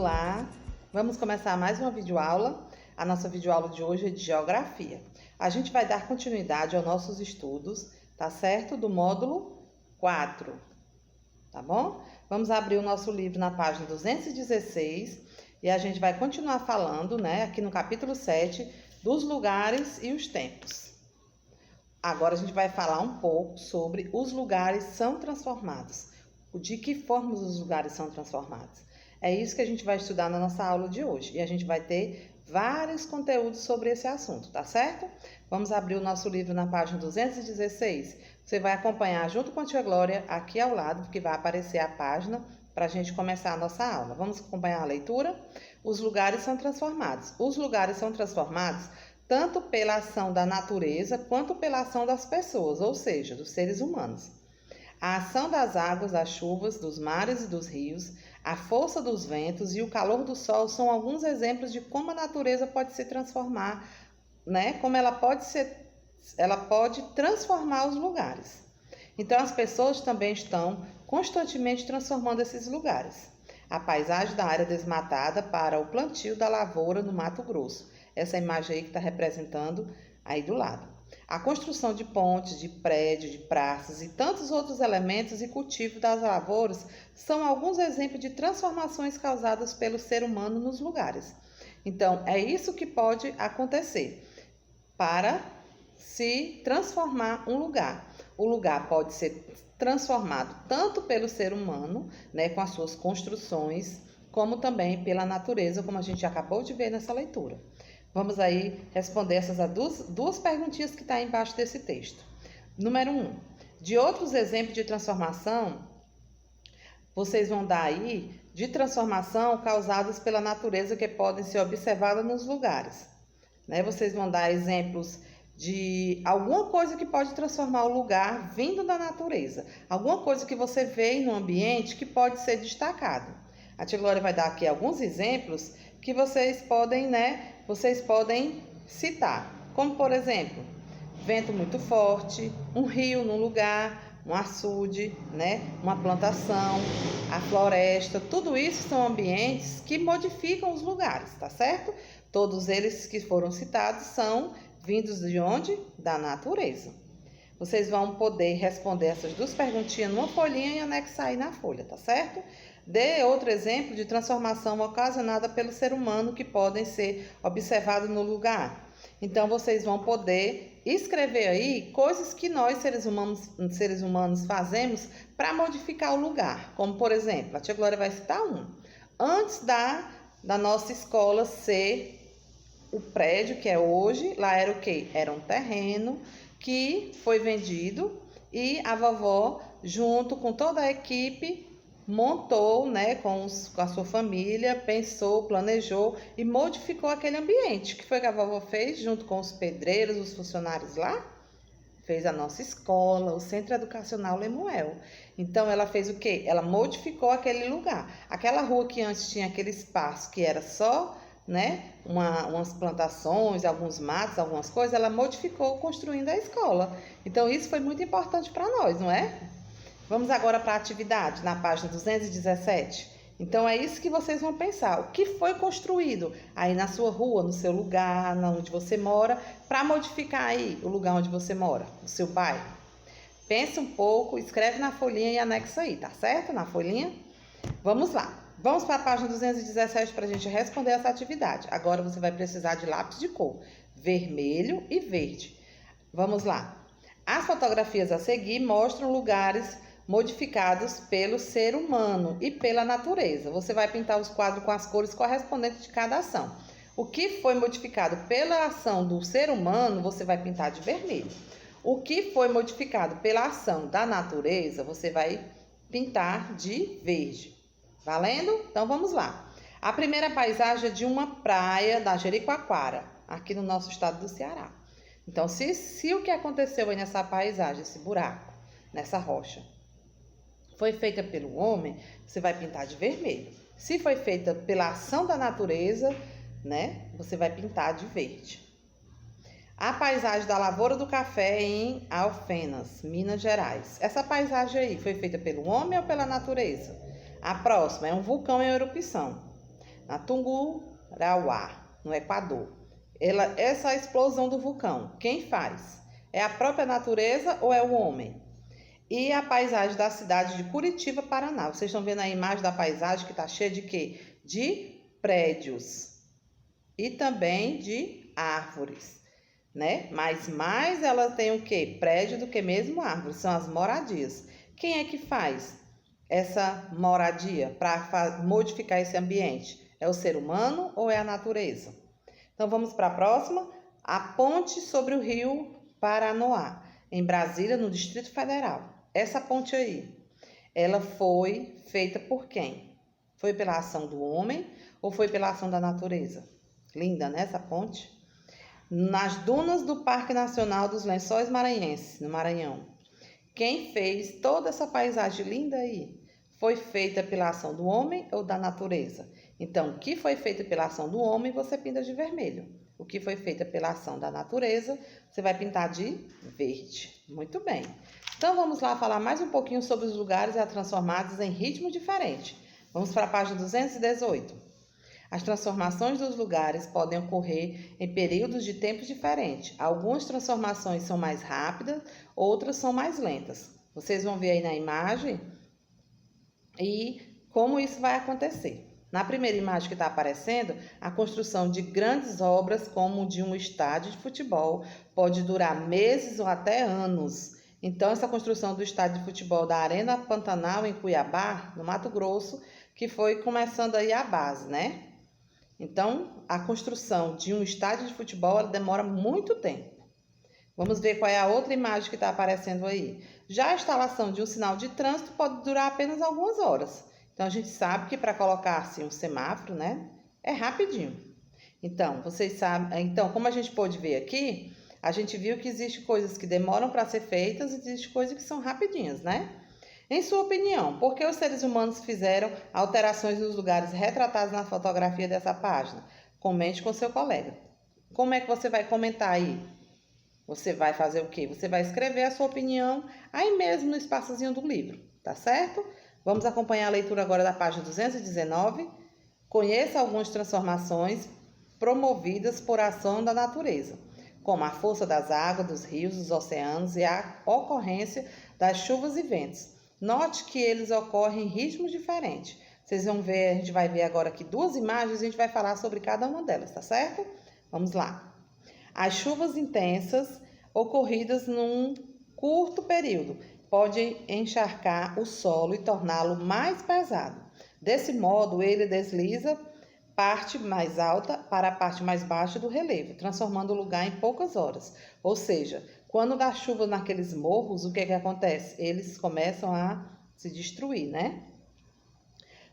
Olá, vamos começar mais uma videoaula. A nossa videoaula de hoje é de Geografia. A gente vai dar continuidade aos nossos estudos, tá certo? Do módulo 4, tá bom? Vamos abrir o nosso livro na página 216 e a gente vai continuar falando, né, aqui no capítulo 7, dos lugares e os tempos. Agora a gente vai falar um pouco sobre os lugares são transformados. De que forma os lugares são transformados? É isso que a gente vai estudar na nossa aula de hoje. E a gente vai ter vários conteúdos sobre esse assunto, tá certo? Vamos abrir o nosso livro na página 216. Você vai acompanhar junto com a tia Glória aqui ao lado, porque vai aparecer a página para a gente começar a nossa aula. Vamos acompanhar a leitura? Os lugares são transformados. Os lugares são transformados tanto pela ação da natureza quanto pela ação das pessoas, ou seja, dos seres humanos. A ação das águas, das chuvas, dos mares e dos rios, a força dos ventos e o calor do sol são alguns exemplos de como a natureza pode se transformar, né? Como ela pode transformar os lugares. Então as pessoas também estão constantemente transformando esses lugares. A paisagem da área desmatada para o plantio da lavoura no Mato Grosso. Essa imagem aí que está representando aí do lado. A construção de pontes, de prédios, de praças e tantos outros elementos e cultivo das lavouras são alguns exemplos de transformações causadas pelo ser humano nos lugares. Então, é isso que pode acontecer para se transformar um lugar. O lugar pode ser transformado tanto pelo ser humano, né, com as suas construções, como também pela natureza, como a gente acabou de ver nessa leitura. Vamos aí responder essas duas perguntinhas que estão embaixo desse texto. Número 1. De outros exemplos de transformação, vocês vão dar aí de transformação causadas pela natureza que podem ser observadas nos lugares. Né? Vocês vão dar exemplos de alguma coisa que pode transformar o lugar vindo da natureza. Alguma coisa que você vê no ambiente que pode ser destacado. A tia Glória vai dar aqui alguns exemplos que vocês podem citar, como por exemplo, vento muito forte, um rio no lugar, um açude, né, uma plantação, a floresta, tudo isso são ambientes que modificam os lugares, tá certo? Todos eles que foram citados são vindos de onde? Da natureza. Vocês vão poder responder essas duas perguntinhas numa folhinha e anexar aí na folha, tá certo? Dê outro exemplo de transformação ocasionada pelo ser humano que podem ser observados no lugar. Então, vocês vão poder escrever aí coisas que nós, seres humanos fazemos para modificar o lugar. Como, por exemplo, a tia Glória vai citar um. Antes da nossa escola ser o prédio que é hoje, lá era o quê? Era um terreno que foi vendido e a vovó, junto com toda a equipe, montou, né, com a sua família, pensou, planejou e modificou aquele ambiente. O que foi que a vovó fez junto com os pedreiros, os funcionários lá? Fez a nossa escola, o Centro Educacional Lemuel. Então, ela fez o quê? Ela modificou aquele lugar. Aquela rua que antes tinha aquele espaço que era só, né, umas plantações, alguns matos, algumas coisas, ela modificou construindo a escola. Então, isso foi muito importante para nós, não é? Vamos agora para a atividade, na página 217. Então, é isso que vocês vão pensar. O que foi construído aí na sua rua, no seu lugar, onde você mora, para modificar aí o lugar onde você mora, o seu bairro? Pensa um pouco, escreve na folhinha e anexa aí, tá certo? Na folhinha. Vamos lá. Vamos para a página 217 para a gente responder essa atividade. Agora você vai precisar de lápis de cor, vermelho e verde. Vamos lá. As fotografias a seguir mostram lugares modificados pelo ser humano e pela natureza. Você vai pintar os quadros com as cores correspondentes de cada ação. O que foi modificado pela ação do ser humano, você vai pintar de vermelho. O que foi modificado pela ação da natureza, você vai pintar de verde. Valendo? Então vamos lá. A primeira paisagem é de uma praia da Jericoacoara, aqui no nosso estado do Ceará. Então, se o que aconteceu aí nessa paisagem, esse buraco, nessa rocha, foi feita pelo homem, você vai pintar de vermelho. Se foi feita pela ação da natureza, né, você vai pintar de verde. A paisagem da lavoura do café em Alfenas, Minas Gerais. Essa paisagem aí foi feita pelo homem ou pela natureza? A próxima é um vulcão em erupção. na Tungurauá, no Equador. Essa explosão do vulcão, quem faz? É a própria natureza ou é o homem? E a paisagem da cidade de Curitiba, Paraná. Vocês estão vendo a imagem da paisagem que está cheia de quê? De prédios e também de árvores, né? Mas mais ela tem o quê? Prédio do que mesmo árvores, são as moradias. Quem é que faz essa moradia para modificar esse ambiente? É o ser humano ou é a natureza? Então vamos para a próxima. A ponte sobre o rio Paranoá, em Brasília, no Distrito Federal. Essa ponte aí, ela foi feita por quem? Foi pela ação do homem ou foi pela ação da natureza? Linda, né, essa ponte? Nas dunas do Parque Nacional dos Lençóis Maranhenses, no Maranhão. Quem fez toda essa paisagem linda aí? Foi feita pela ação do homem ou da natureza? Então, o que foi feito pela ação do homem, você pinta de vermelho. O que foi feito pela ação da natureza, você vai pintar de verde. Muito bem. Então, vamos lá falar mais um pouquinho sobre os lugares e transformados em ritmo diferente. Vamos para a página 218. As transformações dos lugares podem ocorrer em períodos de tempo diferentes. Algumas transformações são mais rápidas, outras são mais lentas. Vocês vão ver aí na imagem e como isso vai acontecer. Na primeira imagem que está aparecendo, a construção de grandes obras, como de um estádio de futebol, pode durar meses ou até anos. Então, essa construção do estádio de futebol da Arena Pantanal, em Cuiabá, no Mato Grosso, que foi começando aí a base, né? Então, a construção de um estádio de futebol, ela demora muito tempo. Vamos ver qual é a outra imagem que está aparecendo aí. Já a instalação de um sinal de trânsito pode durar apenas algumas horas. Então, a gente sabe que para colocar assim um semáforo, né, é rapidinho. Então, vocês sabem, então, como a gente pôde ver aqui, a gente viu que existem coisas que demoram para ser feitas e existem coisas que são rapidinhas, né? Em sua opinião, por que os seres humanos fizeram alterações nos lugares retratados na fotografia dessa página? Comente com seu colega. Como é que você vai comentar aí? Você vai fazer o quê? Você vai escrever a sua opinião aí mesmo no espaçozinho do livro, tá certo? Vamos acompanhar a leitura agora da página 219. Conheça algumas transformações promovidas por ação da natureza, como a força das águas, dos rios, dos oceanos e a ocorrência das chuvas e ventos. Note que eles ocorrem em ritmos diferentes. Vocês vão ver, a gente vai ver agora aqui duas imagens e a gente vai falar sobre cada uma delas, tá certo? Vamos lá. As chuvas intensas ocorridas num curto período podem encharcar o solo e torná-lo mais pesado. Desse modo, ele desliza parte mais alta para a parte mais baixa do relevo, transformando o lugar em poucas horas. Ou seja, quando dá chuva naqueles morros, o que acontece? Eles começam a se destruir, né?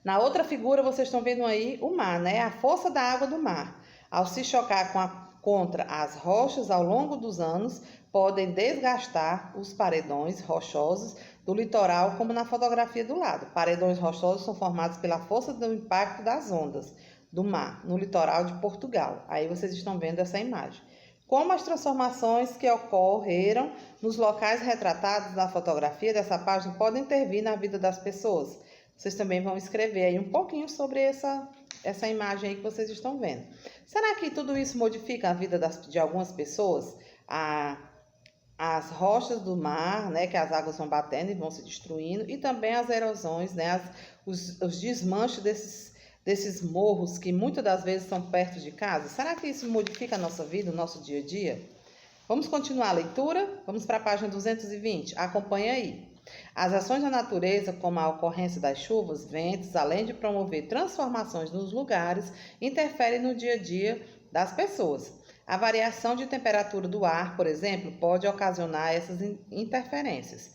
Na outra figura, vocês estão vendo aí o mar, né? A força da água do mar. Ao se chocar contra as rochas ao longo dos anos, podem desgastar os paredões rochosos do litoral, como na fotografia do lado. Paredões rochosos são formados pela força do impacto das ondas do mar no litoral de Portugal. Aí vocês estão vendo essa imagem. Como as transformações que ocorreram nos locais retratados na fotografia dessa página podem intervir na vida das pessoas? Vocês também vão escrever aí um pouquinho sobre essa imagem aí que vocês estão vendo. Será que tudo isso modifica a vida de algumas pessoas? As rochas do mar, né, que as águas vão batendo e vão se destruindo, e também as erosões, né, os desmanches desses morros que muitas das vezes são perto de casa. Será que isso modifica a nossa vida, o nosso dia a dia? Vamos continuar a leitura? Vamos para a página 220. Acompanhe aí. As ações da natureza, como a ocorrência das chuvas, ventos, além de promover transformações nos lugares, interferem no dia a dia das pessoas. A variação de temperatura do ar, por exemplo, pode ocasionar essas interferências.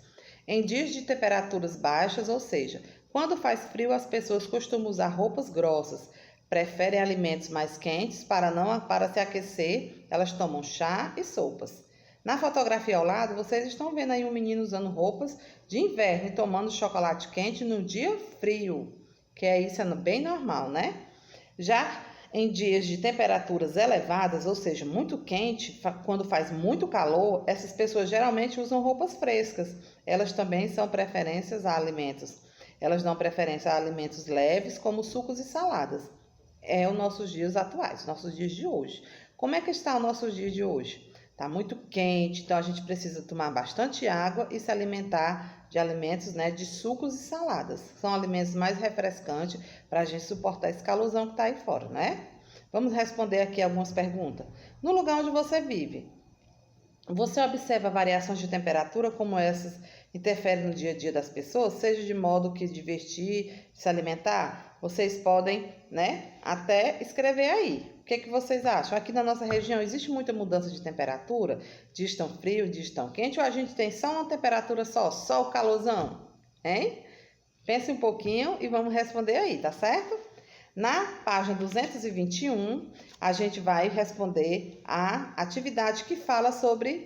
Em dias de temperaturas baixas, ou seja, quando faz frio, as pessoas costumam usar roupas grossas, preferem alimentos mais quentes para se aquecer, elas tomam chá e sopas. Na fotografia ao lado, vocês estão vendo aí um menino usando roupas de inverno e tomando chocolate quente no dia frio, que isso é bem normal, né? Já em dias de temperaturas elevadas, ou seja, muito quente, quando faz muito calor, essas pessoas geralmente usam roupas frescas. Elas também são preferências a alimentos. Elas dão preferência a alimentos leves, como sucos e saladas. é os nossos dias atuais, nossos dias de hoje. Como é que está o nosso dia de hoje? Está muito quente, então a gente precisa tomar bastante água e se alimentar de alimentos, né, de sucos e saladas. São alimentos mais refrescantes para a gente suportar esse calorzão que está aí fora, né? Vamos responder aqui algumas perguntas. No lugar onde você vive, você observa variações de temperatura como essas interferem no dia a dia das pessoas, seja de modo que divertir, se alimentar? Vocês podem, né, até escrever aí. O que vocês acham? Aqui na nossa região existe muita mudança de temperatura? Dias tão frio, dias tão quente? Ou a gente tem só uma temperatura só o calorzão? Hein? Pense um pouquinho e vamos responder aí, tá certo? Na página 221, a gente vai responder a atividade que fala sobre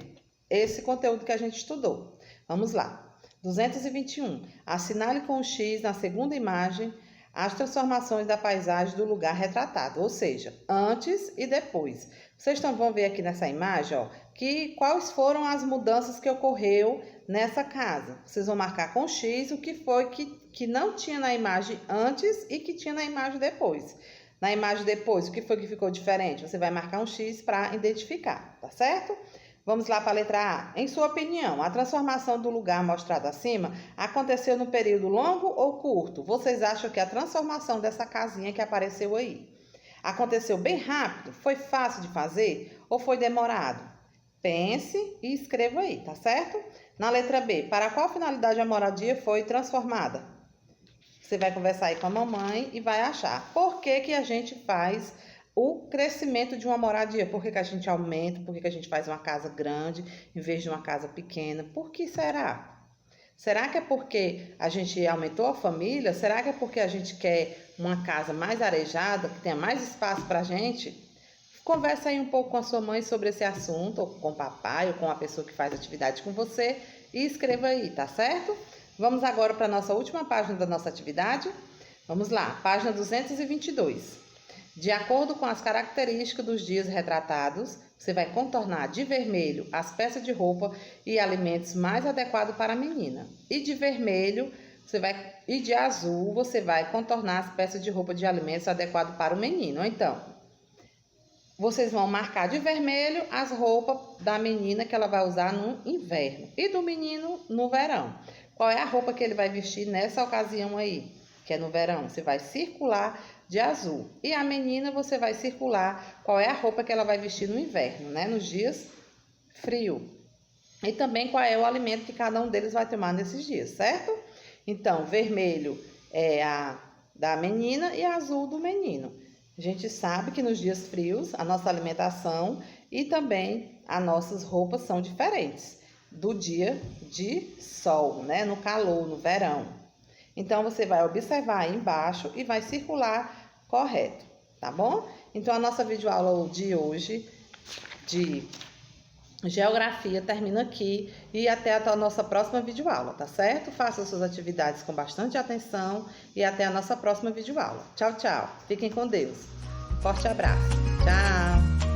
esse conteúdo que a gente estudou. Vamos lá. 221. Assinale com o X na segunda imagem as transformações da paisagem do lugar retratado, ou seja, antes e depois. Vocês vão ver aqui nessa imagem, ó, quais foram as mudanças que ocorreu nessa casa. Vocês vão marcar com X o que foi que não tinha na imagem antes e que tinha na imagem depois. Na imagem depois, o que foi que ficou diferente? Você vai marcar um X para identificar, tá certo? Vamos lá para a letra A. Em sua opinião, a transformação do lugar mostrado acima aconteceu no período longo ou curto? Vocês acham que a transformação dessa casinha que apareceu aí aconteceu bem rápido? Foi fácil de fazer ou foi demorado? Pense e escreva aí, tá certo? Na letra B, para qual finalidade a moradia foi transformada? Você vai conversar aí com a mamãe e vai achar por que a gente faz o crescimento de uma moradia. Por que a gente aumenta? Por que a gente faz uma casa grande em vez de uma casa pequena? Por que será? Será que é porque a gente aumentou a família? Será que é porque a gente quer uma casa mais arejada, que tenha mais espaço para a gente? Conversa aí um pouco com a sua mãe sobre esse assunto, ou com o papai, ou com a pessoa que faz atividade com você, e escreva aí, tá certo? Vamos agora para a nossa última página da nossa atividade. Vamos lá, página 222. De acordo com as características dos dias retratados, você vai contornar de vermelho as peças de roupa e alimentos mais adequados para a menina. E de vermelho, e de azul, você vai contornar as peças de roupa de alimentos adequados para o menino. Então, vocês vão marcar de vermelho as roupas da menina que ela vai usar no inverno e do menino no verão. Qual é a roupa que ele vai vestir nessa ocasião aí, que é no verão? Você vai circular de azul. E a menina você vai circular qual é a roupa que ela vai vestir no inverno, né? Nos dias frio. E também qual é o alimento que cada um deles vai tomar nesses dias, certo? Então, vermelho é a da menina e azul do menino. A gente sabe que nos dias frios a nossa alimentação e também as nossas roupas são diferentes do dia de sol, né? No calor, no verão. Então, você vai observar aí embaixo e vai circular correto, tá bom? Então, a nossa videoaula de hoje, de geografia, termina aqui e até a nossa próxima videoaula, tá certo? Faça suas atividades com bastante atenção e até a nossa próxima videoaula. Tchau, tchau. Fiquem com Deus. Forte abraço. Tchau.